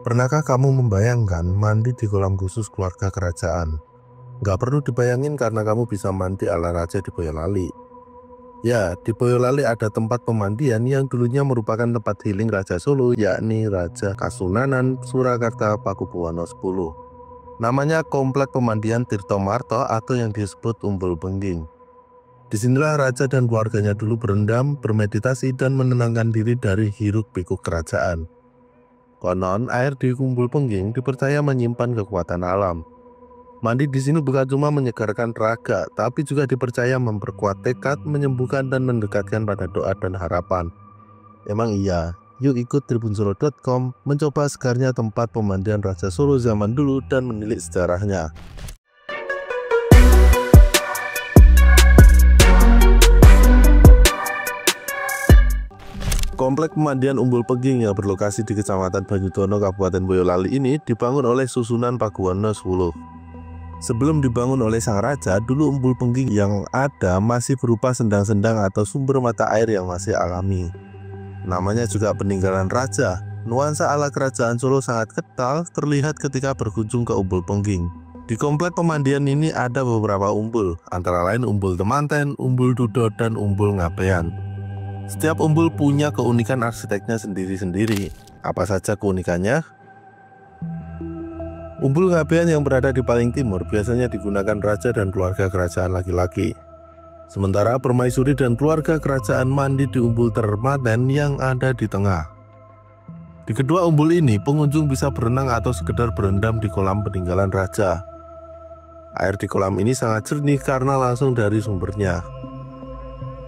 Pernahkah kamu membayangkan mandi di kolam khusus keluarga kerajaan? Gak perlu dibayangin karena kamu bisa mandi ala raja di Boyolali. Ya, di Boyolali ada tempat pemandian yang dulunya merupakan tempat healing Raja Solo, yakni Raja Kasunanan Surakarta Pakubuwono X. Namanya Komplek Pemandian Tirto Marto atau yang disebut Umbul Pengging. Disinilah raja dan keluarganya dulu berendam, bermeditasi, dan menenangkan diri dari hiruk pikuk kerajaan. Konon, air di Umbul Pengging dipercaya menyimpan kekuatan alam. Mandi di sini bukan cuma menyegarkan raga, tapi juga dipercaya memperkuat tekad, menyembuhkan, dan mendekatkan pada doa dan harapan. Emang iya? Yuk ikut tribunsolo.com mencoba segarnya tempat pemandian Raja Solo zaman dulu dan menilik sejarahnya. Komplek pemandian Umbul Pengging yang berlokasi di Kecamatan Banyudono, Kabupaten Boyolali ini dibangun oleh Susunan Pakubuwono X. Sebelum dibangun oleh sang raja, dulu Umbul Pengging yang ada masih berupa sendang-sendang atau sumber mata air yang masih alami. Namanya juga peninggalan raja. Nuansa ala kerajaan Solo sangat kental terlihat ketika berkunjung ke Umbul Pengging. Di komplek pemandian ini ada beberapa umbul, antara lain Umbul Temanten, Umbul Dudo, dan Umbul Ngabean. Setiap umbul punya keunikan arsiteknya sendiri-sendiri. Apa saja keunikannya? Umbul Ngabean yang berada di paling timur biasanya digunakan raja dan keluarga kerajaan laki-laki. Sementara permaisuri dan keluarga kerajaan mandi di Umbul Temanten yang ada di tengah. Di kedua umbul ini, pengunjung bisa berenang atau sekedar berendam di kolam peninggalan raja. Air di kolam ini sangat jernih karena langsung dari sumbernya.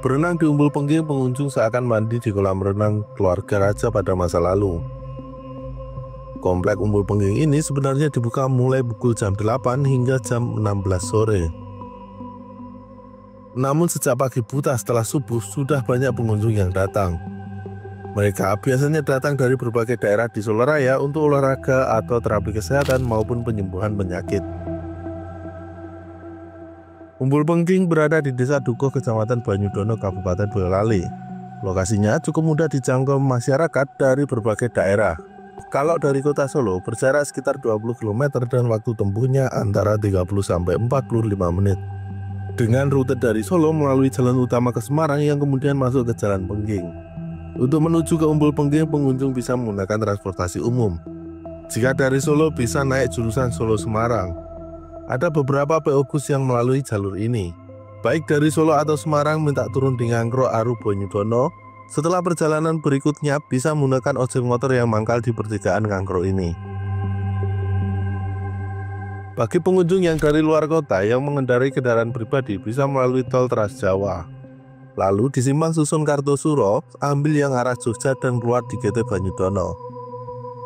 Berenang di Umbul Pengging, pengunjung seakan mandi di kolam renang keluarga raja pada masa lalu. Komplek Umbul Pengging ini sebenarnya dibuka mulai pukul jam 8 hingga jam 16 sore. Namun sejak pagi buta setelah subuh sudah banyak pengunjung yang datang. Mereka biasanya datang dari berbagai daerah di Solo Raya untuk olahraga atau terapi kesehatan maupun penyembuhan penyakit. Umbul Pengging berada di Desa Dukuh, Kecamatan Banyudono, Kabupaten Boyolali. Lokasinya cukup mudah dijangkau masyarakat dari berbagai daerah. Kalau dari kota Solo, berjarak sekitar 20 km dan waktu tempuhnya antara 30–45 menit. Dengan rute dari Solo melalui jalan utama ke Semarang yang kemudian masuk ke Jalan Pengging. Untuk menuju ke Umbul Pengging, pengunjung bisa menggunakan transportasi umum. Jika dari Solo bisa naik jurusan Solo-Semarang. Ada beberapa PO bus yang melalui jalur ini. Baik dari Solo atau Semarang minta turun di Ngangkro Aru Banyudono. Setelah perjalanan berikutnya bisa menggunakan ojek motor yang mangkal di pertigaan Ngangkro ini. Bagi pengunjung yang dari luar kota yang mengendarai kendaraan pribadi bisa melalui tol Trans Jawa. Lalu di Simpang Susun Kartosuro, ambil yang arah Jogja dan keluar di GT Banyudono.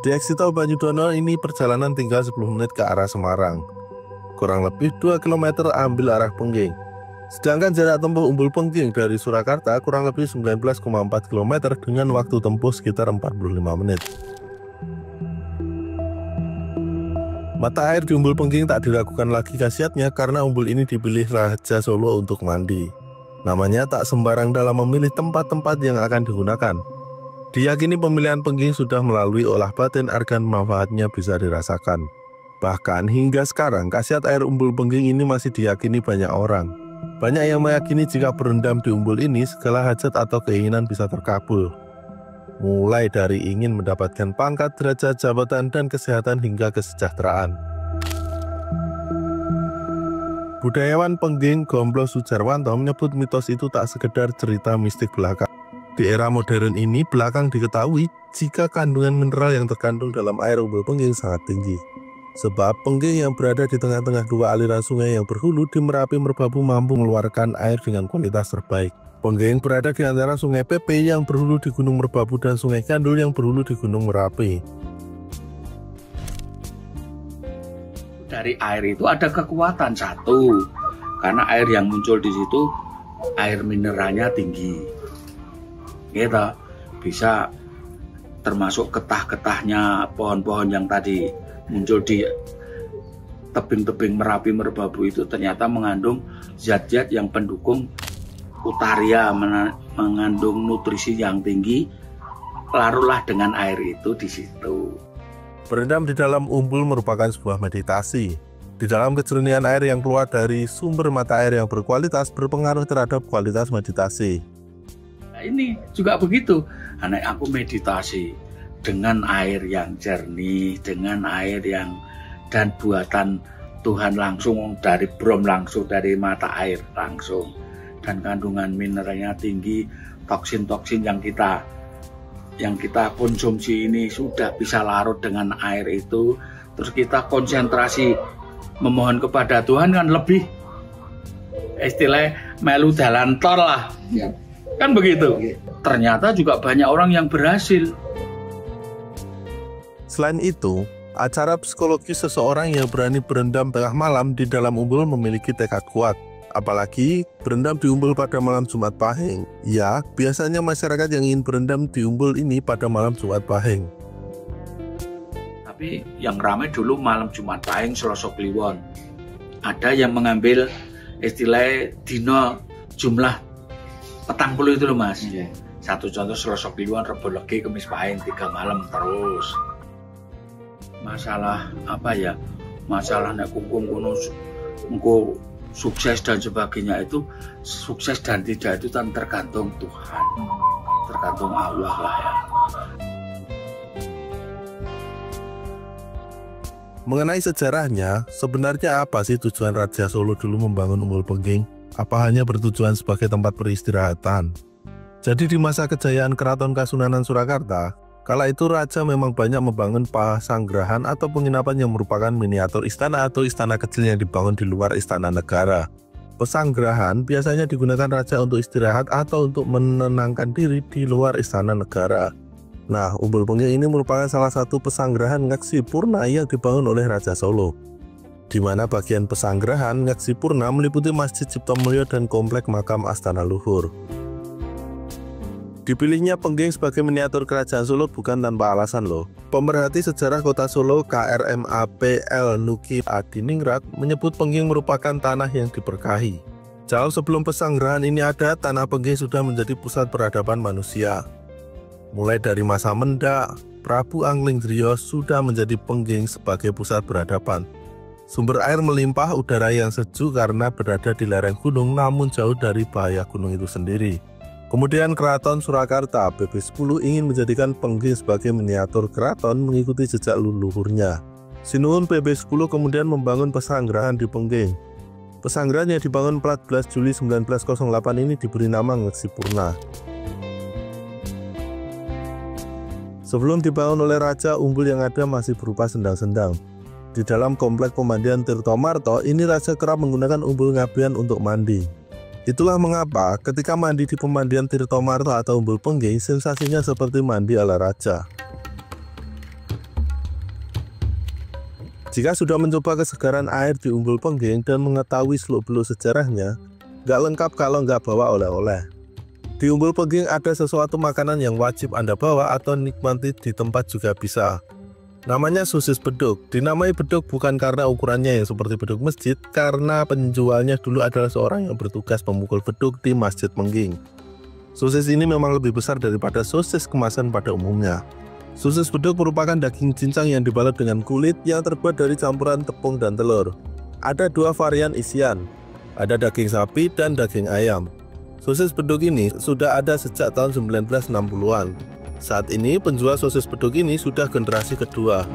Di eksit tol Banyudono ini perjalanan tinggal 10 menit ke arah Semarang. Kurang lebih 2 km ambil arah Pengging. Sedangkan jarak tempuh Umbul Pengging dari Surakarta kurang lebih 19,4 km dengan waktu tempuh sekitar 45 menit. Mata air di Umbul Pengging tak diragukan lagi khasiatnya karena umbul ini dipilih Raja Solo untuk mandi. Namanya tak sembarang dalam memilih tempat-tempat yang akan digunakan. Diyakini pemilihan Pengging sudah melalui olah batin agar manfaatnya bisa dirasakan. Bahkan hingga sekarang khasiat air Umbul Pengging ini masih diyakini banyak orang. Banyak yang meyakini jika berendam di umbul ini segala hajat atau keinginan bisa terkabul. Mulai dari ingin mendapatkan pangkat, derajat, jabatan, dan kesehatan hingga kesejahteraan. Budayawan Pengging Gomblo Sujarwanto menyebut mitos itu tak sekedar cerita mistik belaka. Di era modern ini belakang diketahui jika kandungan mineral yang terkandung dalam air Umbul Pengging sangat tinggi. Sebab Pengging yang berada di tengah-tengah dua aliran sungai yang berhulu di Merapi Merbabu mampu mengeluarkan air dengan kualitas terbaik. Pengging berada di antara Sungai Pepe yang berhulu di Gunung Merbabu dan Sungai Kandul yang berhulu di Gunung Merapi. Dari air itu ada kekuatan satu, karena air yang muncul di situ air mineralnya tinggi. Kita bisa termasuk getah-getahnya pohon-pohon yang tadi muncul di tebing-tebing Merapi Merbabu itu ternyata mengandung zat-zat yang pendukung utaria, mengandung nutrisi yang tinggi. Larutlah dengan air itu di situ. Berendam di dalam umbul merupakan sebuah meditasi. Di dalam kejernihan air yang keluar dari sumber mata air yang berkualitas berpengaruh terhadap kualitas meditasi. Nah, ini juga begitu. Anak aku meditasi dengan air yang jernih, dengan air yang dan buatan Tuhan langsung dari brom, langsung dari mata air langsung, dan kandungan mineralnya tinggi. Toksin-toksin yang kita konsumsi ini sudah bisa larut dengan air itu. Terus kita konsentrasi memohon kepada Tuhan, kan lebih istilahnya melu dalan tor lah ya. Kan begitu. Ternyata juga banyak orang yang berhasil. Selain itu, acara psikologis seseorang yang berani berendam tengah malam di dalam umbul memiliki tekad kuat. Apalagi berendam di umbul pada malam Jumat Pahing. Ya, biasanya masyarakat yang ingin berendam di umbul ini pada malam Jumat Pahing. Tapi yang ramai dulu malam Jumat Pahing, Selasa Kliwon. Ada yang mengambil istilah dino jumlah petang puluh itu loh mas. Satu contoh Selasa Kliwon, Rebo Legi, Kamis Pahing, 3 malam terus. Masalah apa ya? Masalah nek kungkung kuno engko sukses dan sebagainya, itu sukses dan tidak itu kan tergantung Tuhan, tergantung Allah lah ya. Mengenai sejarahnya, sebenarnya apa sih tujuan Raja Solo dulu membangun Umbul Pengging? Apa hanya bertujuan sebagai tempat peristirahatan? Jadi di masa kejayaan Keraton Kasunanan Surakarta, kala itu Raja memang banyak membangun pasanggrahan atau penginapan yang merupakan miniatur istana atau istana kecil yang dibangun di luar istana negara. Pesanggrahan biasanya digunakan Raja untuk istirahat atau untuk menenangkan diri di luar istana negara. Nah, Umbul Pengging ini merupakan salah satu pesanggrahan Ngaksipurna yang dibangun oleh Raja Solo. Di mana bagian pesanggrahan Ngaksipurna meliputi Masjid Ciptomulyo dan komplek makam Astana Luhur. Dipilihnya Pengging sebagai miniatur kerajaan Solo bukan tanpa alasan loh. Pemerhati sejarah kota Solo KRMAPL Nuki Adiningrat menyebut Pengging merupakan tanah yang diberkahi. Jauh sebelum pesanggrahan ini ada, tanah Pengging sudah menjadi pusat peradaban manusia. Mulai dari masa Mendak, Prabu Anglingdriya sudah menjadi Pengging sebagai pusat peradaban. Sumber air melimpah, udara yang sejuk karena berada di lereng gunung namun jauh dari bahaya gunung itu sendiri. Kemudian Keraton Surakarta BB10 ingin menjadikan Pengging sebagai miniatur keraton mengikuti jejak leluhurnya. Sinuhun BB10 kemudian membangun pesanggrahan di Pengging. Pesanggrahan yang dibangun 14 Juli 1908 ini diberi nama Ngaksipurna. Sebelum dibangun oleh Raja, umbul yang ada masih berupa sendang-sendang. Di dalam komplek pemandian Tirtomarto ini Raja kerap menggunakan umbul ngabean untuk mandi. Itulah mengapa ketika mandi di pemandian Tirtomarto atau Umbul Pengging, sensasinya seperti mandi ala raja. Jika sudah mencoba kesegaran air di Umbul Pengging dan mengetahui seluk-beluk sejarahnya, gak lengkap kalau nggak bawa oleh-oleh. Di Umbul Pengging ada sesuatu makanan yang wajib Anda bawa atau nikmati di tempat juga bisa. Namanya sosis beduk. Dinamai beduk bukan karena ukurannya yang seperti beduk masjid, karena penjualnya dulu adalah seorang yang bertugas memukul beduk di Masjid Pengging. Sosis ini memang lebih besar daripada sosis kemasan pada umumnya. Sosis beduk merupakan daging cincang yang dibalut dengan kulit yang terbuat dari campuran tepung dan telur. Ada 2 varian isian, ada daging sapi dan daging ayam. Sosis beduk ini sudah ada sejak tahun 1960-an. Saat ini penjual sosis beduk ini sudah generasi kedua.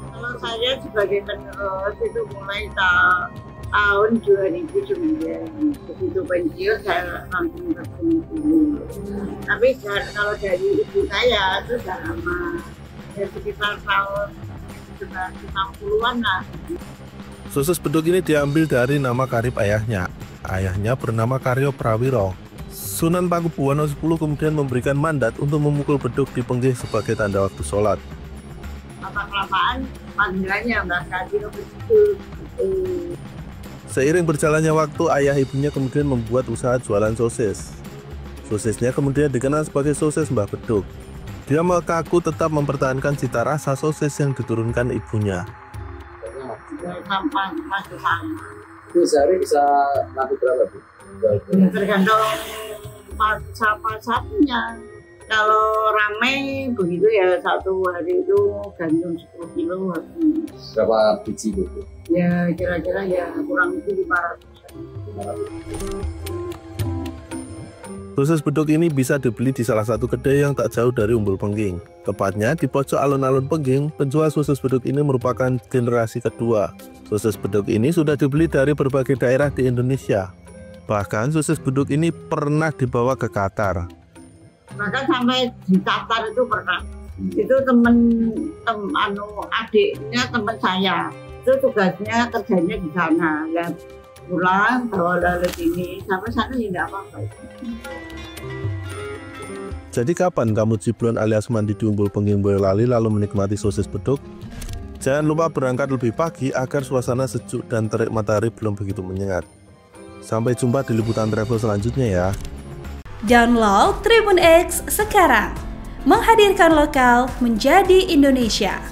Kalau saya sebagai penerus itu mulai tahun 2009. Begitu pensiun saya langsung bertemu dulu. Tapi kalau dari ibu saya itu sudah lama, ya sekitar tahun 60-an lah. Sosis beduk ini diambil dari nama karib ayahnya. Ayahnya bernama Karyo Prawiro. Sunan Pakubuwono X kemudian memberikan mandat untuk memukul beduk di Pengging sebagai tanda waktu sholat. Apa-apaan panggilannya Mbak Karyo begitu. Seiring berjalannya waktu, ayah ibunya kemudian membuat usaha jualan sosis. Sosisnya kemudian dikenal sebagai sosis Mbah Beduk. Dia mengaku tetap mempertahankan cita rasa sosis yang diturunkan ibunya. Sehari bisa laku berapa Bu? Tergantung satunya. Kalau ramai begitu ya satu hari itu gantung 10 kilo habis. Berapa biji Bu? Ya kira-kira ya kurang lebih 500. Sosis beduk ini bisa dibeli di salah satu kedai yang tak jauh dari Umbul Pengging. Tepatnya di pojok alun-alun Pengging, penjual sosis beduk ini merupakan generasi kedua. Sosis beduk ini sudah dibeli dari berbagai daerah di Indonesia. Bahkan sosis beduk ini pernah dibawa ke Qatar. Bahkan sampai di Qatar itu pernah. Itu temen adiknya teman saya. Itu tugasnya kerjanya di sana. Ya, pulang bawa lalu ini sampai sana tidak apa-apa. Jadi kapan kamu ciblon alias mandi di Umbul Pengging Boyolali lalu menikmati sosis beduk? Jangan lupa berangkat lebih pagi agar suasana sejuk dan terik matahari belum begitu menyengat. Sampai jumpa di liputan travel selanjutnya ya. Download Tribun X sekarang, menghadirkan lokal menjadi Indonesia.